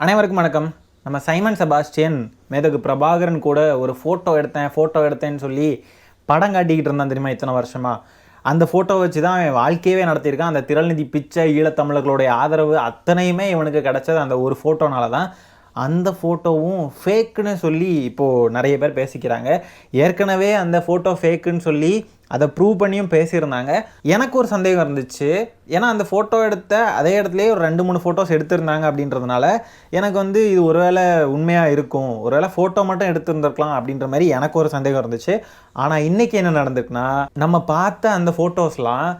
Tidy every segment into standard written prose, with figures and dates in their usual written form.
அனைவருக்கும் வணக்கம். நம்ம சைமன் செபாஸ்டியன் மேதகு பிரபாகரன் கூட ஒரு ஃபோட்டோ எடுத்தேன்னு சொல்லி படம் காட்டிக்கிட்டு இருந்தான் தெரியுமா இத்தனை வருஷமாக. அந்த ஃபோட்டோ வச்சு தான் அவன் வாழ்க்கையவே நடத்தியிருக்கான். அந்த திரள்நிதி பிச்சை, ஈழத்தமிழர்களுடைய ஆதரவு அத்தனையுமே இவனுக்கு கிடச்சது அந்த ஒரு ஃபோட்டோனால தான். அந்த ஃபோட்டோவும் ஃபேக்குன்னு சொல்லி இப்போது நிறைய பேர் பேசிக்கிறாங்க. ஏற்கனவே அந்த ஃபோட்டோ ஃபேக்குன்னு சொல்லி அதை ப்ரூவ் பண்ணியும் பேசியிருந்தாங்க. எனக்கு ஒரு சந்தேகம் இருந்துச்சு. ஏன்னா அந்த ஃபோட்டோ எடுத்த அதே இடத்துலையே ஒரு 2-3 ஃபோட்டோஸ் எடுத்திருந்தாங்க அப்படின்றதுனால எனக்கு இது ஒருவேளை உண்மையாக இருக்கும், ஒருவேளை ஃபோட்டோ மட்டும் எடுத்துருந்துருக்கலாம் அப்படின்ற மாதிரி எனக்கு ஒரு சந்தேகம் இருந்துச்சு. ஆனால் இன்றைக்கி என்ன நடந்துக்குன்னா, நம்ம பார்த்த அந்த ஃபோட்டோஸ்லாம்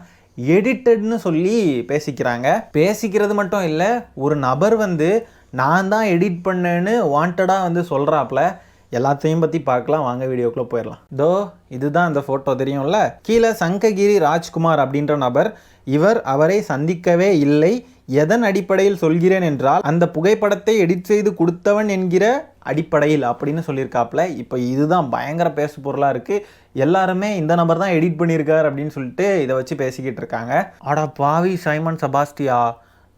எடிட்டட்னு சொல்லி பேசிக்கிறது மட்டும் இல்லை, ஒரு நபர் நான் தான் எடிட் பண்ணேன்னு வாண்டடாக சொல்கிறாப்புல. எல்லாத்தையும் பற்றி பார்க்கலாம், வாங்க வீடியோக்குள்ளே போயிடலாம். இதுதான் அந்த ஃபோட்டோ தெரியும்ல. கீழே சங்ககிரி ராஜ்குமார் அப்படின்ற நபர், அவரை சந்திக்கவே இல்லை. எதன் அடிப்படையில் சொல்கிறேன் என்றால், அந்த புகைப்படத்தை எடிட் செய்து கொடுத்தவன் என்கிற அடிப்படையில் அப்படின்னு சொல்லியிருக்காப்புல. இப்போ இதுதான் பயங்கர பேசு பொருளாக இருக்குது. எல்லாருமே இந்த நபர் தான் எடிட் பண்ணியிருக்கார் அப்படின்னு சொல்லிட்டு இதை வச்சு பேசிக்கிட்டு இருக்காங்க. ஆடா பாவி சைமன் செபாஸ்டியா,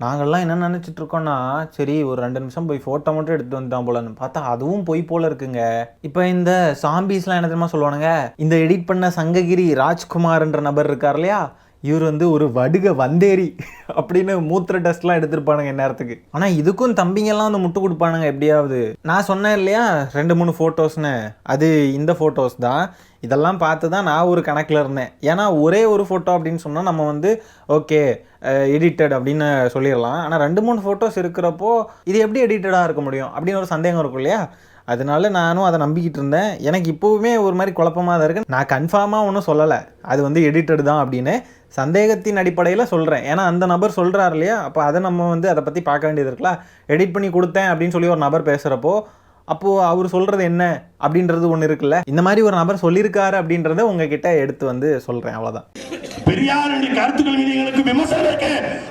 நாங்கள்லாம் என்ன நினச்சிட்ருக்கோன்னா, சரி ஒரு 2 நிமிஷம் போய் ஃபோட்டோ மட்டும் எடுத்து வந்துட்டான் போலன்னு பார்த்தா அதுவும் பொய் போல் இருக்குங்க. இப்போ இந்த சாம்பிஸ்லாம் என்ன தெரியுமா சொல்லுவானுங்க, இந்த எடிட் பண்ண சங்ககிரி ராஜ்குமார்ன்ற நபர் இருக்கார் இல்லையா, இவர் ஒரு வடுக வந்தேரி அப்படின்னு மூத்திர டெஸ்ட்லாம் எடுத்திருப்பானுங்க இந்நேரத்துக்கு. ஆனால் இதுக்கும் தம்பிங்கெல்லாம் முட்டு கொடுப்பானுங்க எப்படியாவது. நான் சொன்னேன் இல்லையா 2-3 ஃபோட்டோஸ்னு, அது இந்த ஃபோட்டோஸ் தான். இதெல்லாம் பார்த்து தான் நான் ஒரு கணக்கில் இருந்தேன். ஏன்னா ஒரே ஒரு ஃபோட்டோ அப்படின்னு சொன்னால் நம்ம ஓகே எடிட்டட் அப்படின்னு சொல்லிடலாம். ஆனால் 2-3 ஃபோட்டோஸ் இருக்கிறப்போ இது எப்படி எடிட்டடாக இருக்க முடியும் அப்படின்னு ஒரு சந்தேகம் இருக்கும் இல்லையா. அதனால நானும் அதை நம்பிக்கிட்டு இருந்தேன். எனக்கு இப்போவுமே ஒரு மாதிரி குழப்பமாக தான் இருக்குது. நான் கன்ஃபார்மாக ஒன்றும் சொல்லலை அது எடிட்டட் தான் அப்படின்னு, சந்தேகத்தின் அடிப்படையில் சொல்கிறேன். ஏன்னா அந்த நபர் சொல்கிறார் இல்லையா, அப்போ அதை நம்ம அதை பற்றி பார்க்க வேண்டியது இருக்கலாம். எடிட் பண்ணி கொடுத்தேன் அப்படின்னு சொல்லி ஒரு நபர் பேசுகிறப்போ அப்போது அவர் சொல்கிறது என்ன அப்படின்றது ஒன்று இருக்குல்ல. இந்த மாதிரி ஒரு நபர் சொல்லியிருக்காரு அப்படின்றத உங்ககிட்ட எடுத்து சொல்கிறேன், அவ்வளோதான். பெரியாருடைய கருத்துக்கள் மீது எங்களுக்கு விமர்சனம் இருக்கு.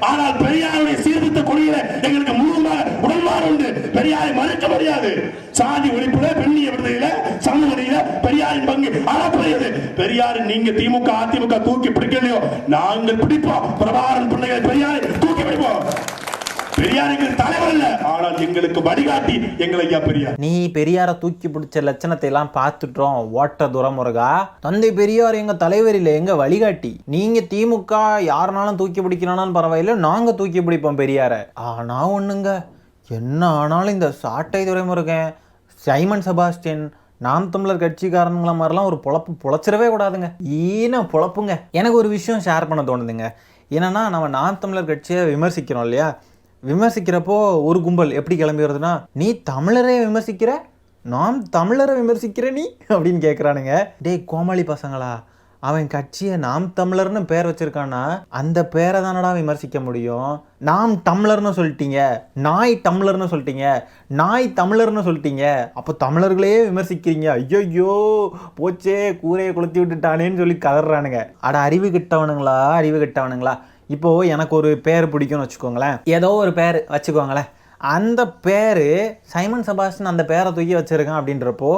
ஆனால் பெரியாருடைய சீர்திருத்த கொள்கையில எங்களுக்கு முழுமையாக உடன்பாடு உண்டு. பெரியாரை மறுக்க முடியாது. சாதி ஒழிப்புல, பெண்ணிய விடுதலையில, சமூக நீதியில பெரியாரின் பங்கு அளப்பரியது. பெரியாரை நீங்க திமுக அதிமுக தூக்கி பிடிக்கலையோ, நாங்கள் பிடிப்போம். பிரபாகரன் பிள்ளைகளை பெரியாரை தூக்கி பிடிப்போம். பெரியாருக்கு தலைவர் இல்ல, ஆனால் எங்களுக்கு வழிகாட்டி எங்கள் ஐயா பெரியார். நீ பெரியாரை தூக்கி பிடிச்ச லட்சணத்தை எல்லாம் பார்த்துட்டோம். ஓட்ட துரமுருகா, தந்தை பெரியார் எங்க தலைவர் இல்லை, எங்க வழிகாட்டி. நீங்க திமுக யாருனாலும் தூக்கி பிடிக்கணும்னாலும் பரவாயில்ல, நாங்க தூக்கி பிடிப்போம் பெரியாரை. ஆனா ஒண்ணுங்க, என்ன ஆனாலும் இந்த சாட்டை துரைமுருகன், சைமன் செபாஸ்டியன், நாம் தமிழர் கட்சிக்காரங்கள மாதிரிலாம் ஒரு பொழச்சிடவே கூடாதுங்க. பொழப்புங்க. எனக்கு ஒரு விஷயம் ஷேர் பண்ண தோணுதுங்க. என்னன்னா, நம்ம நாம் தமிழர் கட்சியை விமர்சிக்கிறோம் இல்லையா, விமர்சிக்கிறப்போ ஒரு கும்பல் எப்படி கிளம்பி வருதுன்னா, நீ தமிழரை விமர்சிக்கிற, நாம் தமிழரை விமர்சிக்கிற நீ அப்படின்னு கேட்குறானுங்க. டேய் கோமாளி பசங்களா, அவன் கட்சியை நாம் தமிழர்னு பேர் வச்சிருக்கான்னா அந்த பேரை தானடா விமர்சிக்க முடியும். நாம் தமிழர்னு சொல்லிட்டீங்க, நாய் தமிழர்னு சொல்லிட்டீங்க, நாய் தமிழர்னு சொல்லிட்டீங்க, அப்போ தமிழர்களே விமர்சிக்கிறீங்க. ஐயோ போச்சே, கூரையை கொளுத்தி விட்டுட்டானேன்னு சொல்லி கதறானுங்க. அட அறிவு கிட்டவனுங்களா. இப்போது எனக்கு ஒரு பேர் பிடிக்கும்னு வச்சுக்கோங்களேன், ஏதோ ஒரு பேர் வச்சுக்கோங்களேன். அந்த பேர் சைமன் செபாஸ்டியன் அந்த பேரை தூக்கி வச்சுருக்கான் அப்படின்றப்போ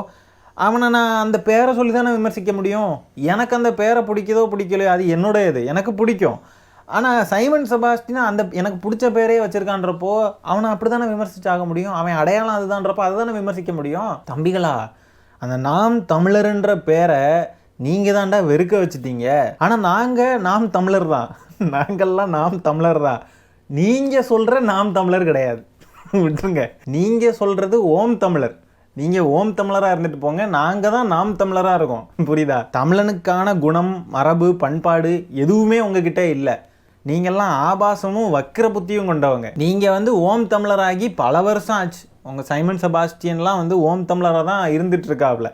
அவனை நான் அந்த பேரை சொல்லி தானே விமர்சிக்க முடியும். எனக்கு அந்த பேரை பிடிக்கலையோ அது என்னுடையது, எனக்கு பிடிக்கும். ஆனால் சைமன் செபாஸ்டியன் எனக்கு பிடிச்ச பேரே வச்சுருக்கான்றப்போ அவனை அப்படி தானே விமர்சிச்சாக முடியும். அவன் அடையாளம் அதுதான்றப்போ அதை தானே விமர்சிக்க முடியும். தம்பிகளா, அந்த நாம் தமிழர்ன்ற பேரை நீங்கள் தான்டா வெறுக்க வச்சுட்டீங்க. ஆனால் நாங்கள் நாம் தமிழர் தான், நாங்கள்லாம் நாம் தமிழர் தான். நீங்கள் சொல்கிற நாம் தமிழர் கிடையாது, விட்டுருங்க. நீங்கள் சொல்கிறது ஓம் தமிழர். நீங்கள் ஓம் தமிழராக இருந்துட்டு போங்க, நாங்கள் தான் நாம் தமிழராக இருக்கோம். புரியுதா? தமிழனுக்கான குணம், மரபு, பண்பாடு எதுவுமே உங்ககிட்ட இல்லை. நீங்கள்லாம் ஆபாசமும் வக்கிர புத்தியும் கொண்டவங்க. நீங்கள் ஓம் தமிழராகி பல வருஷம் ஆச்சு. உங்கள் சைமன் செபாஸ்டியன்லாம் ஓம் தமிழராக தான் இருந்துட்டு இருக்காப்புல.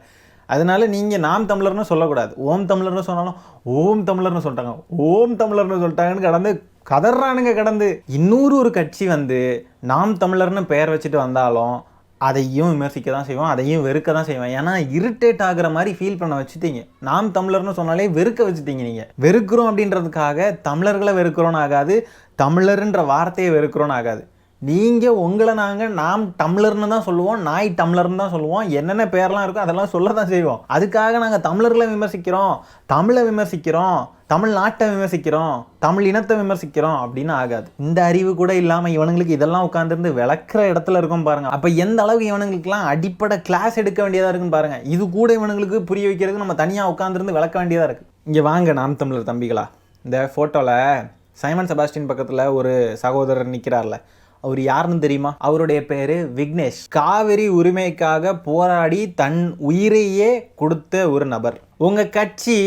அதனால நீங்கள் நாம் தமிழர்னு சொல்லக்கூடாது. ஓம் தமிழர்னு சொன்னாலும் ஓம் தமிழர்னு சொல்லிட்டாங்கன்னு கடந்து கதறானுங்க. கடந்து இன்னொரு ஒரு கட்சி நாம் தமிழர்னு பெயர் வச்சுட்டு வந்தாலும் அதையும் விமர்சிக்க தான் செய்வோம், அதையும் வெறுக்க தான் செய்வோம். ஏன்னா இரிட்டேட் ஆகிற மாதிரி ஃபீல் பண்ண வச்சுட்டீங்க. நாம் தமிழர்னு சொன்னாலே வெறுக்க வச்சுட்டீங்க. நீங்கள் வெறுக்கிறோம் அப்படின்றதுக்காக தமிழர்களை வெறுக்கிறோன்னு ஆகாது, தமிழர்ன்ற வார்த்தையை வெறுக்கிறோன்னு ஆகாது. நீங்கள் உங்களை நாங்கள் நாம் டம்ளர்னு தான் சொல்லுவோம், நாய் டம்ளர்னு தான் சொல்லுவோம், என்னென்ன பேர்லாம் இருக்கோ அதெல்லாம் சொல்ல தான் செய்வோம். அதுக்காக நாங்கள் தமிழர்களை விமர்சிக்கிறோம், தமிழை விமர்சிக்கிறோம், தமிழ்நாட்டை விமர்சிக்கிறோம், தமிழ் இனத்தை விமர்சிக்கிறோம் அப்படின்னு ஆகாது. இந்த அறிவு கூட இல்லாமல் இவனுங்களுக்கு இதெல்லாம் உட்காந்துருந்து விளக்குற இடத்துல இருக்கும் பாருங்க. அப்போ எந்த அளவுக்கு இவனுங்களுக்குலாம் அடிப்படை கிளாஸ் எடுக்க வேண்டியதாக இருக்குன்னு பாருங்க. இது கூட இவனுங்களுக்கு புரிய வைக்கிறதுக்கு நம்ம தனியாக உட்காந்துருந்து விளக்க வேண்டியதாக இருக்குது. இங்கே வாங்க நாம் தமிழர் தம்பிகளா, இந்த ஃபோட்டோவில் சைமன் செபாஸ்டியன் பக்கத்தில் ஒரு சகோதரர் நிற்கிறார்ல, அவர் யாருன்னு தெரியுமா? அவருடைய பேர் விக்னேஷ். காவிரி உரிமைக்காக போராடி தன் உயிரையே கொடுத்த ஒரு நபர். உங்கள் கட்சி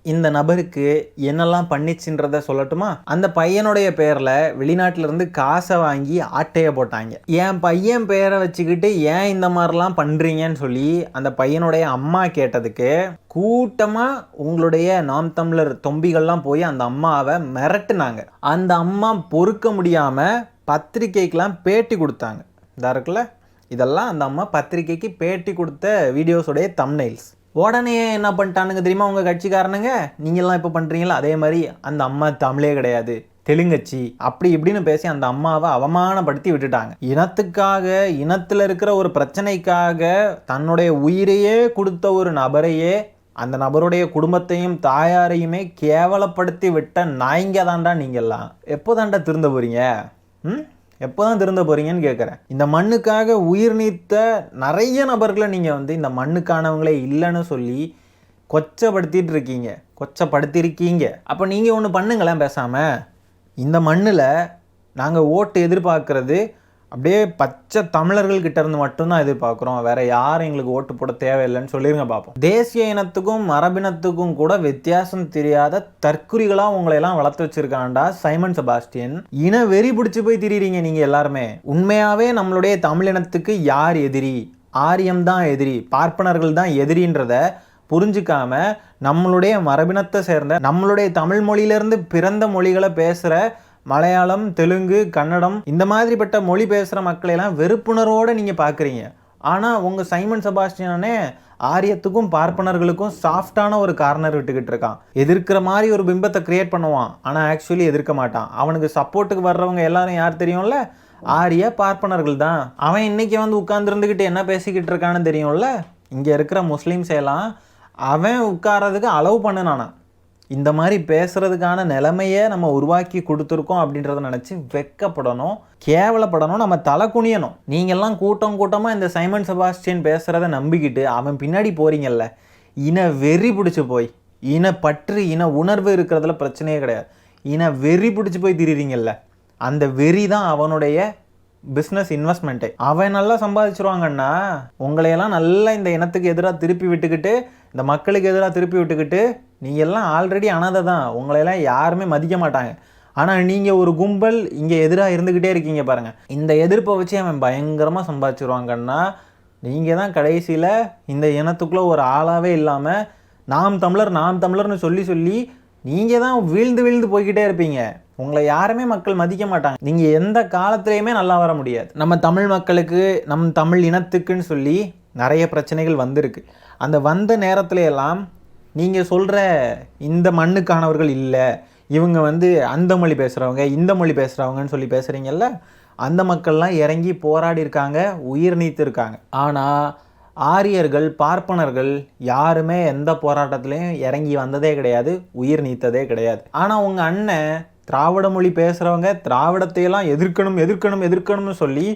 இந்த நபருக்கு என்னெல்லாம் பண்ணிச்சுன்றத சொல்லட்டுமா? அந்த பையனுடைய பேரில் வெளிநாட்டிலேருந்து காசை வாங்கி ஆட்டையை போட்டாங்க. என் பையன் பேரை வச்சுக்கிட்டு ஏன் இந்த மாதிரிலாம் பண்ணுறீங்கன்னு சொல்லி அந்த பையனுடைய அம்மா கேட்டதுக்கு கூட்டமாக உங்களுடைய நாம் தமிழர் தொம்பிகள்லாம் போய் அந்த அம்மாவை மிரட்டுனாங்க. அந்த அம்மா பொறுக்க முடியாமல் பத்திரிக்கைக்கெலாம் பேட்டி கொடுத்தாங்க. இதா இருக்குல்ல, இதெல்லாம் அந்த அம்மா பத்திரிக்கைக்கு பேட்டி கொடுத்த வீடியோஸோடைய தம்ப்நெயில்ஸ். உடனே என்ன பண்ணிட்டானுங்க தெரியுமா உங்கள் கட்சிக்காரனுங்க? நீங்கள்லாம் இப்போ பண்ணுறீங்களா அதே மாதிரி அந்த அம்மா தமிழே கிடையாது, தெலுங்கச்சி அப்படி இப்படின்னு பேசி அந்த அம்மாவை அவமானப்படுத்தி விட்டுட்டாங்க. இனத்துக்காக, இனத்தில் இருக்கிற ஒரு பிரச்சனைக்காக தன்னுடைய உயிரையே கொடுத்த ஒரு நபரையே, அந்த நபருடைய குடும்பத்தையும் தாயாரையுமே கேவலப்படுத்தி விட்ட நாய்ங்க தாண்டா நீங்கள்லாம். எப்போ தாண்டா திருந்த போகிறீங்க? எப்போ தான் திருந்த போகிறீங்கன்னு கேட்குறேன். இந்த மண்ணுக்காக உயிர் நீத்த நிறைய நபர்களை நீங்கள் வந்து இந்த மண்ணுக்கானவங்களே இல்லைன்னு சொல்லி கொச்சப்படுத்தியிருக்கீங்க. அப்போ நீங்கள் ஒன்று பண்ணுங்களேன், பேசாமல் இந்த மண்ணில் நாங்கள் ஓட்டு எதிர்பார்க்கறது அப்படியே பச்சை தமிழர்கள்கிட்ட இருந்து மட்டும்தான் எதிர்பார்க்குறோம், வேற யாரும் எங்களுக்கு ஓட்டு போட தேவையில்லைன்னு சொல்லிருங்க பார்ப்போம். தேசிய இனத்துக்கும் மரபினத்துக்கும் கூட வித்தியாசம் தெரியாத தற்குறிகளாக உங்களையெல்லாம் வளர்த்து வச்சிருக்காண்டா சைமன் செபாஸ்டியன். இன வெறி பிடிச்சி போய் திரிறீங்க நீங்கள் எல்லாருமே. உண்மையாகவே நம்மளுடைய தமிழினத்துக்கு யார் எதிரி? ஆரியம் தான் எதிரி, பார்ப்பனர்கள் தான் எதிரின்றத புரிஞ்சுக்காம நம்மளுடைய மரபினத்தை சேர்ந்த, நம்மளுடைய தமிழ் மொழியிலேருந்து பிறந்த மொழிகளை பேசுகிற மலையாளம், தெலுங்கு, கன்னடம் இந்த மாதிரிப்பட்ட மொழி பேசுகிற மக்களையெல்லாம் வெறுப்புணர்வோடு நீங்கள் பார்க்குறீங்க. ஆனால் உங்கள் சைமன் செபாஸ்டியனே ஆரியத்துக்கும் பார்ப்பனர்களுக்கும் சாஃப்டான ஒரு கார்னர் விட்டுக்கிட்டு இருக்கான். எதிர்க்கிற மாதிரி ஒரு பிம்பத்தை கிரியேட் பண்ணுவான், ஆனால் ஆக்சுவலி எதிர்க்க மாட்டான். அவனுக்கு சப்போர்ட்டுக்கு வர்றவங்க எல்லாரும் யார் தெரியும்ல? ஆரிய பார்ப்பனர்கள் தான். அவன் இன்னைக்கு வந்து உட்கார்ந்துருந்துக்கிட்டு என்ன பேசிக்கிட்டு இருக்கான்னு தெரியும்ல? இங்கே இருக்கிற முஸ்லீம்ஸ் எல்லாம் அவன் உட்கார்றதுக்கு அலோவ் பண்ணுனானா. இந்த மாதிரி பேசுகிறதுக்கான நிலைமையை நம்ம உருவாக்கி கொடுத்துருக்கோம் அப்படின்றத நினச்சி வெக்கப்படணும், கேவலப்படணும், நம்ம தலை குனியணும். நீங்கள்லாம் கூட்டமாக இந்த சைமன் செபாஸ்டியன் பேசுகிறத நம்பிக்கிட்டு அவன் பின்னாடி போகிறீங்கல்ல, இன வெறி பிடிச்சி போய், இன பற்று, இன உணர்வு இருக்கிறதுல பிரச்சனையே கிடையாது, இன வெறி பிடிச்சி போய் திரிறீங்கல்ல, அந்த வெறி தான் அவனுடைய பிஸ்னஸ் இன்வெஸ்ட்மெண்ட்டே. அவன் நல்லா சம்பாதிச்சிருவாங்கன்னா உங்களையெல்லாம் நல்லா இந்த இனத்துக்கு எதிராக திருப்பி விட்டுக்கிட்டு, இந்த மக்களுக்கு எதிராக திருப்பி விட்டுக்கிட்டு, நீங்கள் எல்லாம் ஆல்ரெடி அனாதை தான், உங்களையெல்லாம் யாருமே மதிக்க மாட்டாங்க. ஆனால் நீங்கள் ஒரு கும்பல் இங்கே எதிராக இருந்துக்கிட்டே இருக்கீங்க பாருங்கள். இந்த எதிர்ப்பை வச்சு அவன் பயங்கரமாக சம்பாதிச்சிருவாங்கன்னா நீங்கள் தான் கடைசியில் இந்த இனத்துக்குள்ளே ஒரு ஆளாகவே இல்லாமல் நாம் தமிழர்னு சொல்லி நீங்கள் தான் வீழ்ந்து போய்கிட்டே இருப்பீங்க. உங்களை யாருமே மக்கள் மதிக்க மாட்டாங்க. நீங்கள் எந்த காலத்துலேயுமே நல்லா வர முடியாது. நம்ம தமிழ் மக்களுக்கு, நம் தமிழ் இனத்துக்குன்னு சொல்லி நிறைய பிரச்சனைகள் வந்திருக்கு. அந்த வந்த நேரத்துல எல்லாம் நீங்கள் சொல்கிற இந்த மண்ணுக்கானவர்கள் இல்லை, இவங்க வந்து அந்த மொழி பேசுகிறவங்க, இந்த மொழி பேசுகிறவங்கன்னு சொல்லி பேசுகிறீங்கல்ல, அந்த மக்கள்லாம் இறங்கி போராடி இருக்காங்க, உயிர் நீத்து இருக்காங்க. ஆனால் ஆரியர்கள், பார்ப்பனர்கள் யாருமே எந்த போராட்டத்திலையும் இறங்கி வந்ததே கிடையாது, உயிர் நீத்ததே கிடையாது. ஆனால் உங்கள் அண்ணன் திராவிட மொழி பேசுகிறவங்க திராவிடத்தையெல்லாம் எதிர்க்கணும்னு சொல்லி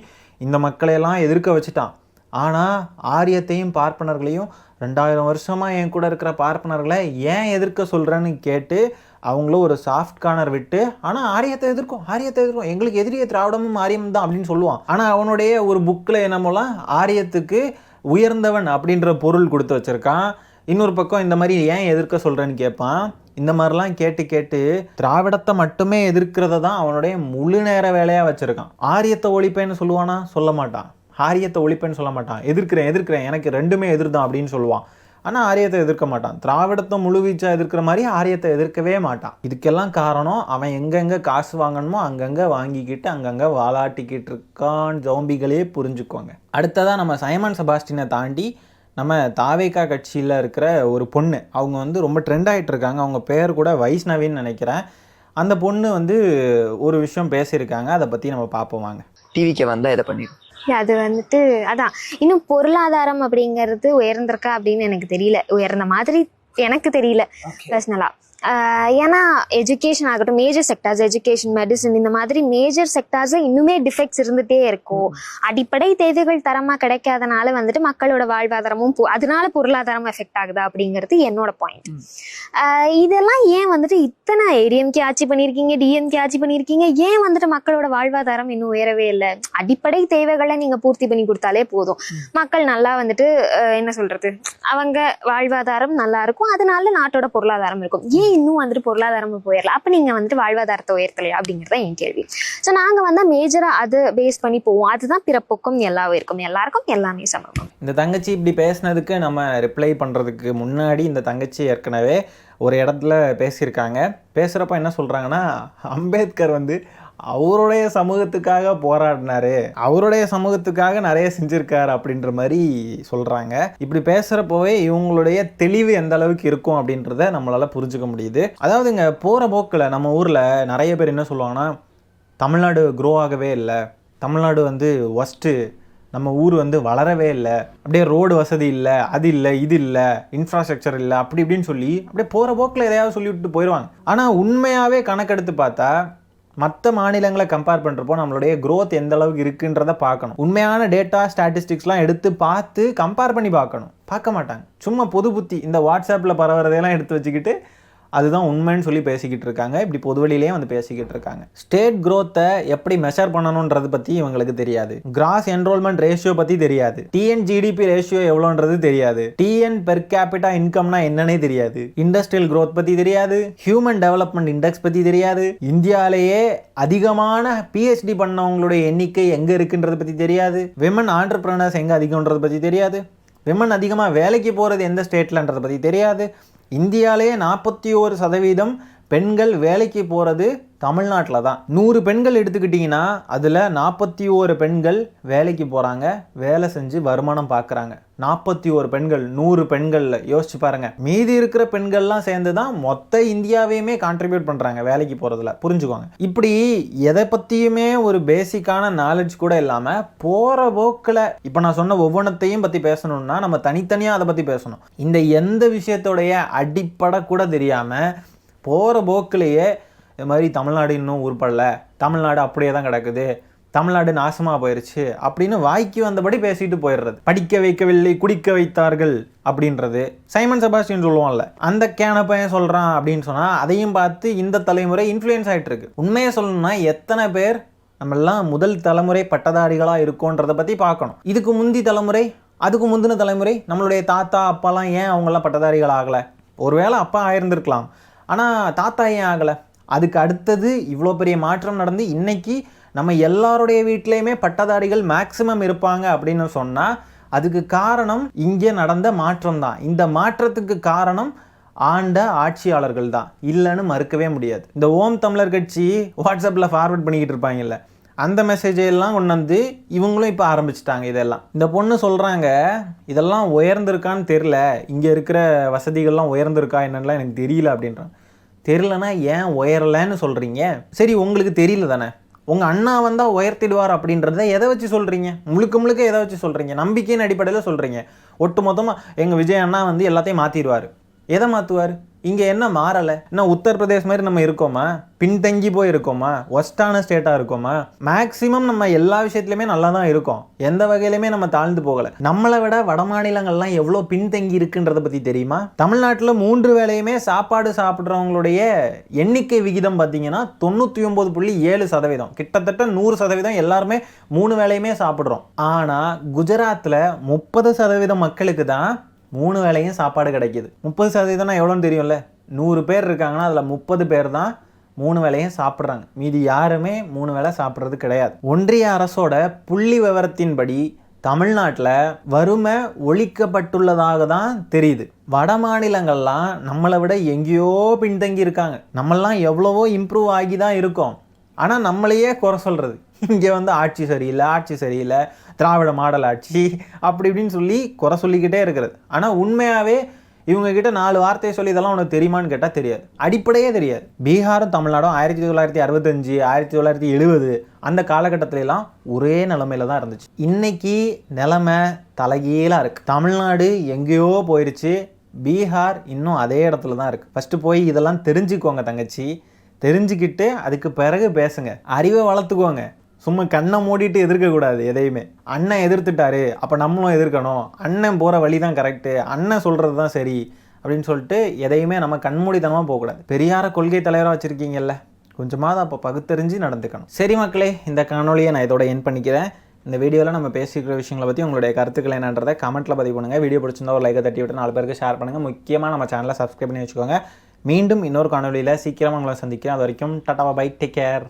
இந்த மக்களையெல்லாம் எதிர்க்க வச்சுட்டான். ஆனால் ஆரியத்தையும் பார்ப்பனர்களையும் 2000 வருஷமாக என் கூட இருக்கிற பார்ப்பனர்களை ஏன் எதிர்க்க சொல்கிறேன்னு கேட்டு அவங்களும் ஒரு சாஃப்ட் கார்னர் விட்டு, ஆனால் ஆரியத்தை எதிர்க்கும், எங்களுக்கு எதிரியே திராவிடமும் ஆரியமும் தான் அப்படின்னு சொல்லுவான். ஆனால் அவனுடைய ஒரு புக்கில் என்னமோலாம் ஆரியத்துக்கு உயர்ந்தவன் அப்படின்ற பொருள் கொடுத்து வச்சுருக்கான். இன்னொரு பக்கம் இந்த மாதிரி ஏன் எதிர்க்க சொல்கிறேன்னு கேட்பான். இந்த மாதிரிலாம் கேட்டு திராவிடத்தை மட்டுமே எதிர்க்கிறத தான் அவனுடைய முழு நேர வேலையாக வச்சுருக்கான். ஆரியத்தை ஒழிப்பேன்னு சொல்லுவானா? சொல்ல மாட்டான். ஆரியத்தை ஒழிப்பேன்னு சொல்ல மாட்டான். எதிர்க்கிறேன், எனக்கு ரெண்டுமே எதிர்தான் அப்படின்னு சொல்லுவான். ஆனால் ஆரியத்தை எதிர்க்க மாட்டான். திராவிடத்தை முழுவீச்சாக எதிர்க்கிற மாதிரி ஆரியத்தை எதிர்க்கவே மாட்டான். இதுக்கெல்லாம் காரணம் அவன் எங்கெங்கே காசு வாங்கணுமோ அங்கங்கே வாங்கிக்கிட்டு அங்கங்கே வாலாட்டிக்கிட்டு இருக்கான். ஜோம்பிகளே புரிஞ்சுக்கோங்க. அடுத்ததாக நம்ம சைமன் செபாஸ்டியனை தாண்டி நம்ம தாவேகா கட்சியில் இருக்கிற ஒரு பொண்ணு, அவங்க வந்து ரொம்ப ட்ரெண்ட் ஆகிட்டு இருக்காங்க. அவங்க பேர் கூட வைஷ்ணவின்னு நினைக்கிறேன். அந்த பொண்ணு வந்து ஒரு விஷயம் பேசியிருக்காங்க, அதை பற்றி நம்ம பார்ப்போம் வாங்க. டிவிக்கு வந்தால் இதை பண்ணிடும். அது வந்துட்டு அதான் இன்னும் பொருளாதாரம் அப்படிங்கிறது உயர்ந்திருக்கா அப்படின்னு எனக்கு தெரியல. உயர்ந்த மாதிரி எனக்கு தெரியல பர்சனலா. ஏன்னா எஜுகேஷன் ஆகட்டும், மேஜர் செக்டார்ஸ் எஜுகேஷன், மெடிசன், இந்த மாதிரி மேஜர் செக்டார்ஸ்ல இன்னுமே டிஃபெக்ட்ஸ் இருந்துட்டே இருக்கும். அடிப்படை தேவைகள் தரமா கிடைக்காதனால வந்துட்டு மக்களோட வாழ்வாதாரமும் அதனால பொருளாதாரம் எஃபெக்ட் ஆகுதா அப்படிங்கிறது என்னோட பாயிண்ட். இதெல்லாம் ஏன் வந்துட்டு இத்தனை ஏடிஎம்கே ஆட்சி பண்ணியிருக்கீங்க, டிஎம்கே ஆட்சி பண்ணியிருக்கீங்க, ஏன் வந்துட்டு மக்களோட வாழ்வாதாரம் இன்னும் உயரவே இல்லை? அடிப்படை தேவைகளை நீங்க பூர்த்தி பண்ணி கொடுத்தாலே போதும், மக்கள் நல்லா வந்துட்டு என்ன சொல்றது, அவங்க வாழ்வாதாரம் நல்லா இருக்கும், அதனால நாட்டோட பொருளாதாரம் இருக்கும். ஏன் இன்னும் வந்துட்டு பொருளாதாரம் போயிடல? அப்ப நீங்க வந்துட்டு வாழ்வாதாரத்தை உயர்த்தலையா அப்படிங்கிறத என் கேள்வி. ஸோ நாங்க வந்து மேஜரா அது பேஸ் பண்ணி போவோம். அதுதான் பிறப்புக்கும் எல்லாவும் இருக்கும், எல்லாருக்கும் எல்லாமே சமம். இந்த தங்கச்சி இப்படி பேசினதுக்கு நம்ம ரிப்ளை பண்ணுறதுக்கு முன்னாடி இந்த தங்கச்சி ஏற்கனவே ஒரு இடத்துல பேசியிருக்காங்க. பேசுகிறப்ப என்ன சொல்கிறாங்கன்னா, அம்பேத்கர் வந்து அவருடைய சமூகத்துக்காக போராடினாரு, அவருடைய சமூகத்துக்காக நிறைய செஞ்சுருக்காரு அப்படின்ற மாதிரி சொல்கிறாங்க. இப்படி பேசுகிறப்போவே இவங்களுடைய தெளிவு எந்த அளவுக்கு இருக்கும் அப்படின்றத நம்மளால் புரிஞ்சுக்க முடியுது. அதாவது இங்கே போகிற போக்கில் நம்ம ஊரில் நிறைய பேர் என்ன சொல்லுவாங்கன்னா, தமிழ்நாடு க்ரோ ஆகவே இல்லை, தமிழ்நாடு வந்து ஒஸ்ட்டு, நம்ம ஊர் வந்து வளரவே இல்லை, அப்படியே ரோடு வசதி இல்லை, அது இல்லை, இது இல்லை, இன்ஃப்ராஸ்ட்ரக்சர் இல்லை, அப்படி இப்படின்னு சொல்லி அப்படியே போகிற போக்கில் எதையாவது சொல்லிவிட்டு போயிடுவாங்க. ஆனால் உண்மையாகவே கணக்கெடுத்து பார்த்தா மற்ற மாநிலங்களை கம்பேர் பண்ணுறப்போ நம்மளுடைய க்ரோத் எந்த அளவுக்கு இருக்குன்றதை பார்க்கணும். உண்மையான டேட்டா ஸ்டாட்டிஸ்டிக்ஸ்லாம் எடுத்து பார்த்து கம்பேர் பண்ணி பார்க்கணும். பார்க்க மாட்டாங்க, சும்மா பொது புத்தி இந்த வாட்ஸ்அப்பில் பரவுறதையெல்லாம் எடுத்து வச்சுக்கிட்டு அதுதான் உண்மைன்னு சொல்லி பேசிக்கிட்டு இருக்காங்க. இப்படி பொதுவெளியிலே வந்து பேசிக்கிட்டு இருக்காங்க. ஸ்டேட் க்ரோத்தை எப்படி மெஷர் பண்ணணுன்றது பற்றி இவங்களுக்கு தெரியாது, கிராஸ் என்ரோல்மெண்ட் ரேஷியோ பற்றி தெரியாது, டிஎன் ஜிடிபி ரேஷியோ எவ்வளோன்றது தெரியாது, டிஎன் பெர் கேபிட்டா இன்கம்னா என்னன்னே தெரியாது, இண்டஸ்ட்ரியல் க்ரோத் பற்றி தெரியாது, ஹியூமன் டெவலப்மெண்ட் இண்டெக்ஸ் பற்றி தெரியாது, இந்தியாவிலேயே அதிகமான பிஹெச்டி பண்ணவங்களுடைய எண்ணிக்கை எங்கே இருக்குன்றது பற்றி தெரியாது, விமன் ஆண்டர்பிரனர்ஸ் எங்கே அதிகம்ன்றது பற்றி தெரியாது, விமன் அதிகமாக வேலைக்கு போகிறது எந்த ஸ்டேட்லன்றதை பற்றி தெரியாது. இந்தியாவிலேயே 41% பெண்கள் வேலைக்கு போகிறது தமிழ்நாட்டில் தான். 100 பெண்கள் எடுத்துக்கிட்டிங்கன்னா அதில் 41 பெண்கள் வேலைக்கு போகிறாங்க, வேலை செஞ்சு வருமானம் பார்க்குறாங்க. 41 பெண்கள் 100 பெண்களில் யோசிச்சு பாருங்கள். மீதி இருக்கிற பெண்கள்லாம் சேர்ந்து தான் மொத்த இந்தியாவையுமே கான்ட்ரிபியூட் பண்ணுறாங்க வேலைக்கு போகிறதுல. புரிஞ்சுக்கோங்க. இப்படி எதை பற்றியுமே ஒரு பேசிக்கான நாலேஜ் கூட இல்லாமல் போகிற போக்கில் இப்போ நான் சொன்ன ஒவ்வொன்றத்தையும் பற்றி பேசணும்னா நம்ம தனித்தனியாக அதை பற்றி பேசணும். இந்த எந்த விஷயத்தோடைய அடிப்படை கூட தெரியாமல் போகிற போக்கிலேயே இது மாதிரி தமிழ்நாடு இன்னும் உருப்படல, தமிழ்நாடு அப்படியே தான் கிடக்குது, தமிழ்நாடு நாசமாக போயிடுச்சு அப்படின்னு வாய்க்கு வந்தபடி பேசிட்டு போயிடுறது. படிக்க வைக்கவில்லை குடிக்க வைத்தார்கள் அப்படின்றது சைமன் செபாஸ்டியன் சொல்லுவான்ல, அந்த கேன பையன் சொல்கிறான் அப்படின்னு சொன்னால் அதையும் பார்த்து இந்த தலைமுறை இன்ஃப்ளூயன்ஸ் ஆகிட்டு இருக்கு. உண்மையை சொல்லணும்னா எத்தனை பேர் நம்மெல்லாம் முதல் தலைமுறை பட்டதாரிகளாக இருக்கோன்றதை பற்றி பார்க்கணும். இதுக்கு முந்தி தலைமுறை, அதுக்கு முந்தின தலைமுறை, நம்மளுடைய தாத்தா அப்பாலாம் ஏன் அவங்களாம் பட்டதாரிகள் ஆகலை? ஒருவேளை அப்பா ஆயிருந்திருக்கலாம், ஆனால் தாத்தா ஏன் ஆகலை? அதுக்கு அடுத்தது இவ்வளோ பெரிய மாற்றம் நடந்து இன்னைக்கு நம்ம எல்லாருடைய வீட்லேயுமே பட்டதாரிகள் மேக்சிமம் இருப்பாங்க அப்படின்னு சொன்னால் அதுக்கு காரணம் இங்கே நடந்த மாற்றம் தான். இந்த மாற்றத்துக்கு காரணம் ஆண்ட ஆட்சியாளர்கள் தான், இல்லைன்னு மறுக்கவே முடியாது. இந்த ஓம் தமிழர் கட்சி வாட்ஸ்அப்பில் ஃபார்வர்ட் பண்ணிக்கிட்டு இருப்பாங்கல்ல, அந்த மெசேஜெல்லாம் கொண்டு வந்து இவங்களும் இப்போ ஆரம்பிச்சிட்டாங்க. இதெல்லாம் இந்த பொண்ணு சொல்கிறாங்க, இதெல்லாம் உயர்ந்திருக்கான்னு தெரில, இங்கே இருக்கிற வசதிகள்லாம் உயர்ந்திருக்கா என்னென்னலாம் எனக்கு தெரியல அப்படின்றாங்க. தெரியலனா ஏன் உயரலைன்னு சொல்கிறீங்க? சரி, உங்களுக்கு தெரியல தானே, உங்கள் அண்ணா வந்தால் உயர்த்திடுவார் அப்படின்றத எதை வச்சு சொல்கிறீங்க? முழுக்க முழுக்க எதை வச்சு சொல்கிறீங்க? நம்பிக்கையின் அடிப்படையில் சொல்கிறீங்க. ஒட்டு மொத்தமாக எங்கள் விஜய் அண்ணா வந்து எல்லாத்தையும் மாற்றிடுவார். எதை மாற்றுவார்? இங்கே என்ன மாறலை? என்ன உத்தரப்பிரதேஷ் மாதிரி நம்ம இருக்கோமா? பின்தங்கி போய் இருக்கோமா? ஒஸ்டான ஸ்டேட்டாக இருக்கோமா? மேக்ஸிமம் நம்ம எல்லா விஷயத்துலையுமே நல்லா தான் இருக்கோம், எந்த வகையிலுமே நம்ம தாழ்ந்து போகலை. நம்மளை விட வட மாநிலங்கள்லாம் எவ்வளோ பின்தங்கி இருக்குன்றதை பற்றி தெரியுமா? தமிழ்நாட்டில் 3 வேளையுமே சாப்பாடு சாப்பிட்றவங்களுடைய எண்ணிக்கை விகிதம் பார்த்தீங்கன்னா 99.7%, கிட்டத்தட்ட 100% எல்லாருமே 3 வேளையுமே சாப்பிட்றோம். ஆனால் குஜராத்தில் 30% மக்களுக்கு தான் 3 வேளையும் சாப்பாடு கிடைக்கிது. 30% எவ்வளோன்னு தெரியும்ல? 100 பேர் இருக்காங்கன்னா அதில் 30 பேர் தான் 3 வேளையும் சாப்பிட்றாங்க, மீதி யாருமே 3 வேளை சாப்பிட்றது கிடையாது. ஒன்றிய அரசோட புள்ளி விவரத்தின்படி தமிழ்நாட்டில் வறுமை ஒழிக்கப்பட்டுள்ளதாக தான் தெரியுது. வட மாநிலங்கள்லாம் நம்மளை விட எங்கேயோ பின்தங்கி இருக்காங்க, நம்மளாம் எவ்வளவோ இம்ப்ரூவ் ஆகி தான் இருக்கோம். ஆனால் நம்மளையே குறை சொல்கிறது, இங்கே வந்து ஆட்சி சரியில்லை, திராவிட மாடல் ஆட்சி அப்படி இப்படின்னு சொல்லி குறை சொல்லிக்கிட்டே இருக்கிறது. ஆனால் உண்மையாகவே இவங்ககிட்ட 4 வார்த்தையை சொல்லி இதெல்லாம் உனக்கு தெரியுமான்னு கேட்டால் தெரியாது, அடிப்படையே தெரியாது. பீகாரும் தமிழ்நாடும் 1965 1970 அந்த காலகட்டத்திலலாம் ஒரே நிலைமையில தான் இருந்துச்சு. இன்னைக்கு நிலைமை தலைகீழாக இருக்குது. தமிழ்நாடு எங்கேயோ போயிடுச்சு, பீகார் இன்னும் அதே இடத்துல தான் இருக்குது. ஃபஸ்ட்டு போய் இதெல்லாம் தெரிஞ்சுக்கோங்க தங்கச்சி. தெரிஞ்சுக்கிட்டு அதுக்கு பிறகு பேசுங்க. அறிவை வளர்த்துக்கோங்க. சும்மா கண்ணை மூடிட்டு எதிர்க்கக்கூடாது எதையுமே. அண்ணன் எதிர்த்துட்டாரு அப்போ நம்மளும் எதிர்க்கணும், அண்ணன் போகிற வழி தான் கரெக்டு, அண்ணன் சொல்கிறது தான் சரி அப்படின்னு சொல்லிட்டு எதையுமே நம்ம கண்மூடித்தனமாக போகக்கூடாது. பெரியார கொள்கை தலைவராக வச்சுருக்கீங்கல்ல, கொஞ்சமாவது அப்போ பகுத்தறிஞ்சு நடந்துக்கணும். சரி மக்களே, இந்த காணொலியை நான் இதோட என் பண்ணிக்கிறேன். இந்த வீடியோவில் நம்ம பேசிக்கிற விஷயங்களை பற்றி உங்களுடைய கருத்துக்கள் என்னன்றதை கமெண்ட்டில் பதிவு பண்ணுங்கள். வீடியோ பிடிச்சிருந்தா ஒரு லைக்கை தட்டி விட்டு 4 பேருக்கு ஷேர் பண்ணுங்கள். முக்கியமாக நம்ம சேனலை சப்ஸ்கிரைப் பண்ணி வச்சுக்கோங்க. மீண்டும் இன்னொரு காணொலியில் சீக்கிரமாக உங்களை சந்திக்கிறேன். அது வரைக்கும் டாடா பை, டேக் கேர்.